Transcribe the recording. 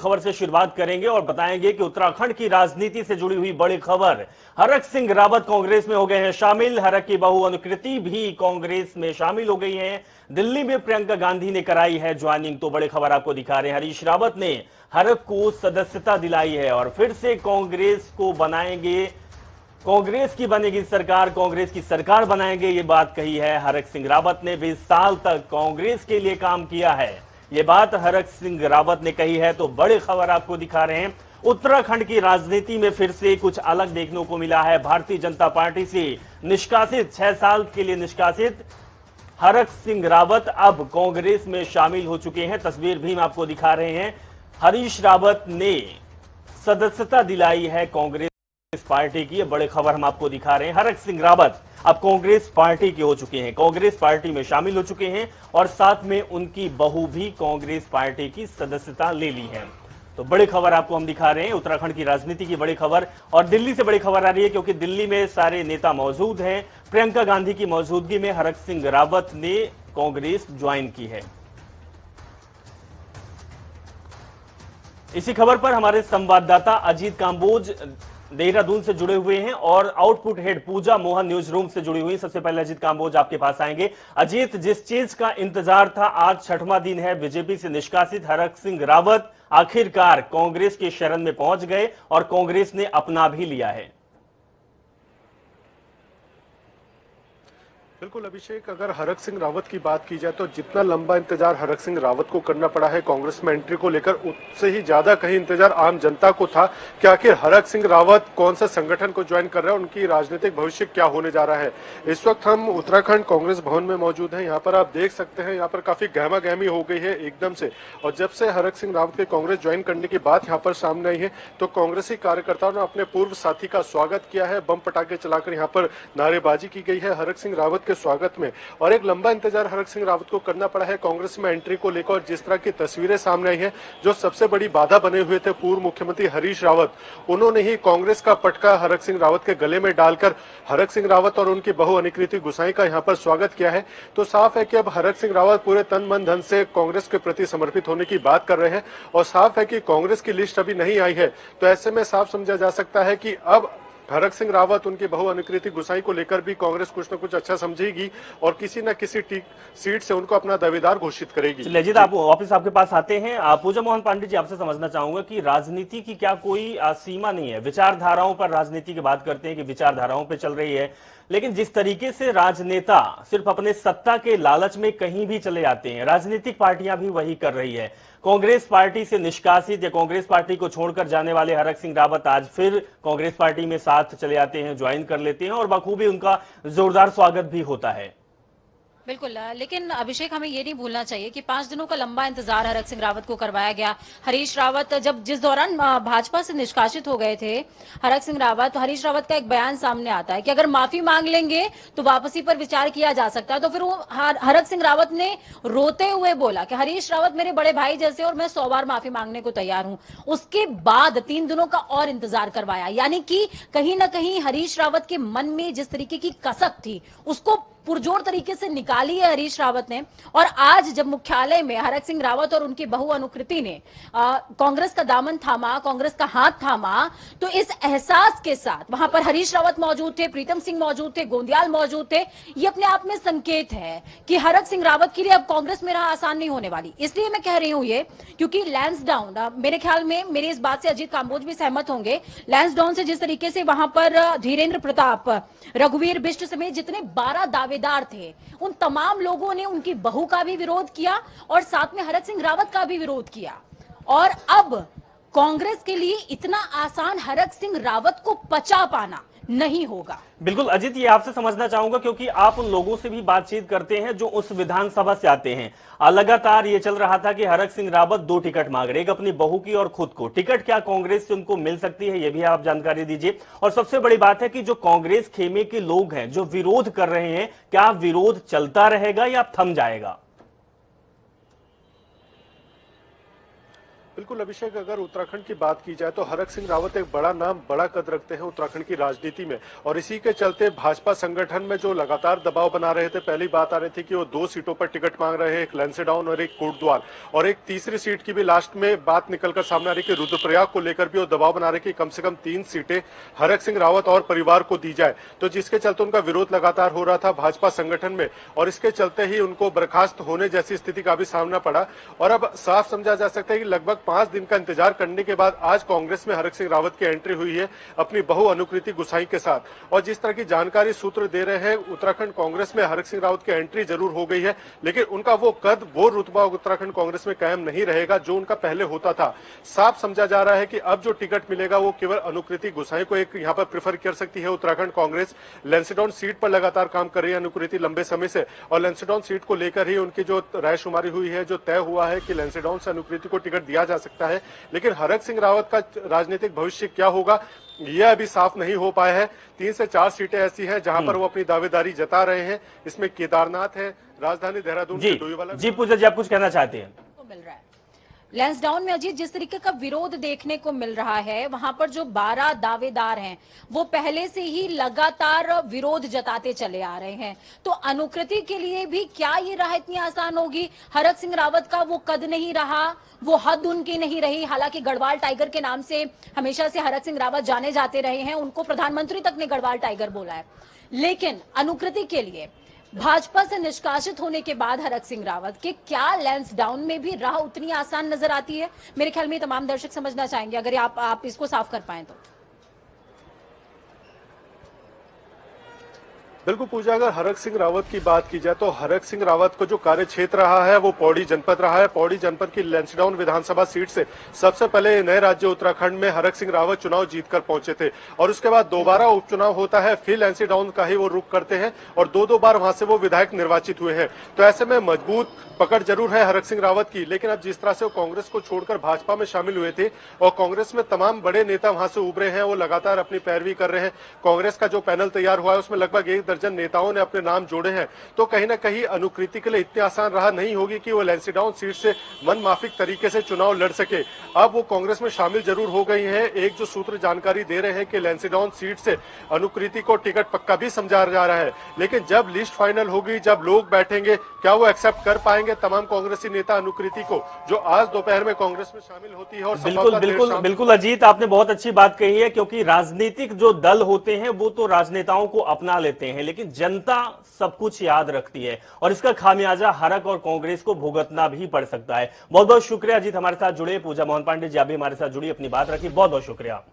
खबर से शुरुआत करेंगे और बताएंगे कि उत्तराखंड की राजनीति से जुड़ी हुई बड़ी खबर। हरक सिंह रावत कांग्रेस में हो गए हैं शामिल। हरक की बहू अनुकृति भी कांग्रेस में शामिल हो गई हैं। दिल्ली में प्रियंका गांधी ने कराई है ज्वाइनिंग। तो बड़ी खबर आपको दिखा रहे हैं, हरीश रावत ने हरक को सदस्यता दिलाई है और फिर से कांग्रेस को बनाएंगे, कांग्रेस की बनेगी सरकार, कांग्रेस की सरकार बनाएंगे, ये बात कही है हरक सिंह रावत ने। 20 साल तक कांग्रेस के लिए काम किया है, ये बात हरक सिंह रावत ने कही है। तो बड़ी खबर आपको दिखा रहे हैं, उत्तराखंड की राजनीति में फिर से कुछ अलग देखने को मिला है। भारतीय जनता पार्टी से निष्कासित, 6 साल के लिए निष्कासित हरक सिंह रावत अब कांग्रेस में शामिल हो चुके हैं। तस्वीर भी हम आपको दिखा रहे हैं, हरीश रावत ने सदस्यता दिलाई है कांग्रेस पार्टी की। बड़े खबर हम आपको दिखा रहे हैं, हरक सिंह रावत अब कांग्रेस पार्टी के हो चुके हैं, कांग्रेस पार्टी में शामिल हो चुके हैं और साथ में उनकी बहू भी कांग्रेस पार्टी की सदस्यता ले ली है। तो बड़ी खबर आपको हम दिखा रहे हैं, उत्तराखंड की राजनीति की बड़ी खबर। और दिल्ली से बड़ी खबर आ रही है क्योंकि दिल्ली में सारे नेता मौजूद हैं। प्रियंका गांधी की मौजूदगी में हरक सिंह रावत ने कांग्रेस ज्वाइन की है। इसी खबर पर हमारे संवाददाता अजीत कांबोज देहरादून से जुड़े हुए हैं और आउटपुट हेड पूजा मोहन न्यूज रूम से जुड़ी हुई। सबसे पहले अजीत कांबोज आपके पास आएंगे। अजीत, जिस चीज का इंतजार था, आज 6वां दिन है, बीजेपी से निष्कासित हरक सिंह रावत आखिरकार कांग्रेस के शरण में पहुंच गए और कांग्रेस ने अपना भी लिया है। बिल्कुल अभिषेक, अगर हरक सिंह रावत की बात की जाए तो जितना लंबा इंतजार हरक सिंह रावत को करना पड़ा है कांग्रेस में एंट्री को लेकर, उससे ही ज्यादा कहीं इंतजार आम जनता को था कि आखिर हरक सिंह रावत कौन सा संगठन को ज्वाइन कर रहे हैं, उनकी राजनीतिक भविष्य क्या होने जा रहा है। इस वक्त हम उत्तराखंड कांग्रेस भवन में मौजूद हैं। यहाँ पर आप देख सकते हैं, यहाँ पर काफी गहमा गहमी हो गई है एकदम से। और जब से हरक सिंह रावत के कांग्रेस ज्वाइन करने की बात यहाँ पर सामने आई है तो कांग्रेसी कार्यकर्ताओं ने अपने पूर्व साथी का स्वागत किया है। बम पटाखे चलाकर यहाँ पर नारेबाजी की गई है हरक सिंह रावत स्वागत में। और एक लंबा इंतजार हरक सिंह रावत को करना पड़ा है कांग्रेस में एंट्री को लेकर। और जिस तरह की तस्वीरें सामने आई हैं, जो सबसे बड़ी बाधा बने हुए थे पूर्व मुख्यमंत्री हरीश रावत, उन्होंने ही कांग्रेस का पटका हरक सिंह रावत के गले में डालकर हरक सिंह रावत और उनकी बहू अनुकृति गुसाई का यहाँ पर स्वागत किया है। तो साफ है कि अब हरक सिंह रावत पूरे तन मन धन से कांग्रेस के प्रति समर्पित होने की बात कर रहे हैं। और साफ है कि कांग्रेस की लिस्ट अभी नहीं आई है, तो ऐसे में साफ समझा जा सकता है कि अब हरक सिंह रावत, उनकी बहू अनुकृति गुसाई को लेकर भी कांग्रेस कुछ न कुछ अच्छा समझेगी और किसी न किसी सीट से उनको अपना दावेदार घोषित करेगी। लजित, आप वापस आपके पास आते हैं। पूजा मोहन पांडे जी, आपसे समझना चाहूंगा कि राजनीति की क्या कोई सीमा नहीं है? विचारधाराओं पर राजनीति की बात करते हैं कि विचारधाराओं पर चल रही है, लेकिन जिस तरीके से राजनेता सिर्फ अपने सत्ता के लालच में कहीं भी चले जाते हैं, राजनीतिक पार्टियां भी वही कर रही है। कांग्रेस पार्टी से निष्कासित या कांग्रेस पार्टी को छोड़कर जाने वाले हरक सिंह रावत आज फिर कांग्रेस पार्टी में साथ चले जाते हैं, ज्वाइन कर लेते हैं और बखूबी उनका जोरदार स्वागत भी होता है। बिल्कुल, लेकिन अभिषेक, हमें ये नहीं भूलना चाहिए कि 5 दिनों का लंबा इंतजार हरक सिंह रावत को करवाया गया। हरीश रावत जिस दौरान भाजपा से निष्कासित हो गए थे हरक सिंह रावत, तो हरीश रावत का एक बयान सामने आता है कि अगर माफी मांग लेंगे तो वापसी पर विचार किया जा सकता है। तो फिर वो हरक सिंह रावत ने रोते हुए बोला कि हरीश रावत मेरे बड़े भाई जैसे और मैं 100 बार माफी मांगने को तैयार हूं। उसके बाद 3 दिनों का और इंतजार करवाया, यानी कि कहीं ना कहीं हरीश रावत के मन में जिस तरीके की कसक थी उसको पुरजोर तरीके से निकाली है हरीश रावत ने। और आज जब मुख्यालय में हरक सिंह रावत और उनकी बहू अनुकृति ने कांग्रेस का दामन थामा, कांग्रेस का हाथ थामा, तो इस एहसास के साथ वहां पर हरीश रावत मौजूद थे, प्रीतम सिंह मौजूद थे, गोंदियाल मौजूद थे। ये अपने आप में संकेत है कि हरक सिंह रावत के लिए अब कांग्रेस में रहा आसान नहीं होने वाली। इसलिए मैं कह रही हूं ये, क्योंकि लैंसडाउन, मेरे ख्याल में मेरी इस बात से अजीत कांबोज भी सहमत होंगे, लैंसडाउन से जिस तरीके से वहां पर धीरेन्द्र प्रताप, रघुवीर बिष्ट समेत जितने 12 दावेदार थे, उन तमाम लोगों ने उनकी बहू का भी विरोध किया और साथ में हरक सिंह रावत का भी विरोध किया। और अब कांग्रेस के लिए इतना आसान हरक सिंह रावत को पचा पाना नहीं होगा। बिल्कुल अजीत, ये आपसे समझना चाहूंगा क्योंकि आप उन लोगों से भी बातचीत करते हैं जो उस विधानसभा से आते हैं। लगातार ये चल रहा था कि हरक सिंह रावत 2 टिकट मांग रहे, एक अपनी बहू की और खुद को। टिकट क्या कांग्रेस से उनको मिल सकती है, ये भी आप जानकारी दीजिए। और सबसे बड़ी बात है कि जो कांग्रेस खेमे के लोग हैं जो विरोध कर रहे हैं, क्या विरोध चलता रहेगा या थम जाएगा? बिल्कुल अभिषेक, अगर उत्तराखंड की बात की जाए तो हरक सिंह रावत एक बड़ा नाम, बड़ा कद रखते हैं उत्तराखंड की राजनीति में, और इसी के चलते भाजपा संगठन में जो लगातार दबाव बना रहे थे। पहली बात आ रही थी कि वो 2 सीटों पर टिकट मांग रहे हैं, एक लैंसडाउन और एक कोटद्वार, और एक तीसरी सीट की भी लास्ट में बात निकलकर सामने आ रही कि रुद्रप्रयाग को लेकर भी वो दबाव बना रहे कि कम से कम 3 सीटें हरक सिंह रावत और परिवार को दी जाए। तो जिसके चलते उनका विरोध लगातार हो रहा था भाजपा संगठन में, और इसके चलते ही उनको बर्खास्त होने जैसी स्थिति का भी सामना पड़ा। और अब साफ समझा जा सकता है कि लगभग 5 दिन का इंतजार करने के बाद आज कांग्रेस में हरक सिंह रावत की एंट्री हुई है अपनी बहू अनुकृति गुसाई के साथ। और जिस तरह की जानकारी सूत्र दे रहे हैं, उत्तराखंड कांग्रेस में हरक सिंह रावत की एंट्री जरूर हो गई है, लेकिन उनका वो कद, वो रुतबा उत्तराखंड कांग्रेस में कायम नहीं रहेगा जो उनका पहले होता था। साफ समझा जा रहा है कि अब जो टिकट मिलेगा वो केवल अनुकृति गुसाई को एक यहाँ पर प्रेफर कर सकती है उत्तराखंड कांग्रेस। लैंसडाउन सीट पर लगातार काम कर रही है अनुकृति लंबे समय से, और लैंसडाउन सीट को लेकर ही उनकी जो रायशुमारी हुई है, जो तय हुआ है कि लैंसडाउन से अनुकृति को टिकट दिया जा सकता है। लेकिन हरक सिंह रावत का राजनीतिक भविष्य क्या होगा यह अभी साफ नहीं हो पाया है। 3 से 4 सीटें ऐसी हैं जहां पर वो अपनी दावेदारी जता रहे हैं। इसमें केदारनाथ है, राजधानी देहरादून जी जी पूजा जी, आप कुछ कहना चाहते हैं? मिल रहा है लैंसडाउन में अजीत, जिस तरीके का विरोध देखने को मिल रहा है, वहां पर जो 12 दावेदार हैं वो पहले से ही लगातार विरोध जताते चले आ रहे हैं। तो अनुकृति के लिए भी क्या ये राह इतनी आसान होगी? हरक सिंह रावत का वो कद नहीं रहा, वो हद उनकी नहीं रही। हालांकि गढ़वाल टाइगर के नाम से हमेशा से हरक सिंह रावत जाने जाते रहे हैं, उनको प्रधानमंत्री तक ने गढ़वाल टाइगर बोला है। लेकिन अनुकृति के लिए भाजपा से निष्कासित होने के बाद हरक सिंह रावत के क्या लैंसडाउन में भी राह उतनी आसान नजर आती है? मेरे ख्याल में तमाम दर्शक समझना चाहेंगे, अगर आप इसको साफ कर पाएं तो। बिल्कुल पूजा, अगर हरक सिंह रावत की बात की जाए तो हरक सिंह रावत को जो कार्य क्षेत्र रहा है वो पौड़ी जनपद रहा है। पौड़ी जनपद की लैंसडाउन विधानसभा सीट से सबसे पहले नए राज्य उत्तराखंड में हरक सिंह रावत चुनाव जीतकर पहुंचे थे, और उसके बाद दोबारा उपचुनाव होता है, फिर लैंसडाउन का ही वो रुख करते हैं, और 2-2 बार वहां से वो विधायक निर्वाचित हुए हैं। तो ऐसे में मजबूत पकड़ जरूर है हरक सिंह रावत की। लेकिन अब जिस तरह से वो कांग्रेस को छोड़कर भाजपा में शामिल हुए थे, और कांग्रेस में तमाम बड़े नेता वहां से उभरे हैं, वो लगातार अपनी पैरवी कर रहे हैं। कांग्रेस का जो पैनल तैयार हुआ है उसमें लगभग 1 दर्जन नेताओं ने अपने नाम जोड़े हैं। तो कहीं ना कहीं अनुकृति के लिए इतनी आसान राह नहीं होगी कि वो लैंसडाउन सीट से मनमाफिक तरीके से चुनाव लड़ सके। अब वो कांग्रेस में शामिल जरूर हो गई हैं। एक जो सूत्र जानकारी दे रहे हैं कि लैंसडाउन सीट से अनुकृति को टिकट पक्का भी समझा जा रहा है, लेकिन जब लिस्ट फाइनल होगी, जब लोग बैठेंगे, क्या वो एक्सेप्ट कर पाएंगे तमाम कांग्रेसी नेता अनुकृति को, जो आज दोपहर में कांग्रेस में शामिल होती है? और बिल्कुल अजीत, आपने बहुत अच्छी बात कही है, क्योंकि राजनीतिक जो दल होते हैं वो तो राजनेताओं को अपना लेते हैं, लेकिन जनता सब कुछ याद रखती है, और इसका खामियाजा हरक और कांग्रेस को भुगतना भी पड़ सकता है। बहुत बहुत शुक्रिया अजीत, हमारे साथ जुड़े। पूजा मोहन पांडे जी, आप भी हमारे साथ जुड़ी, अपनी बात रखी, बहुत बहुत शुक्रिया।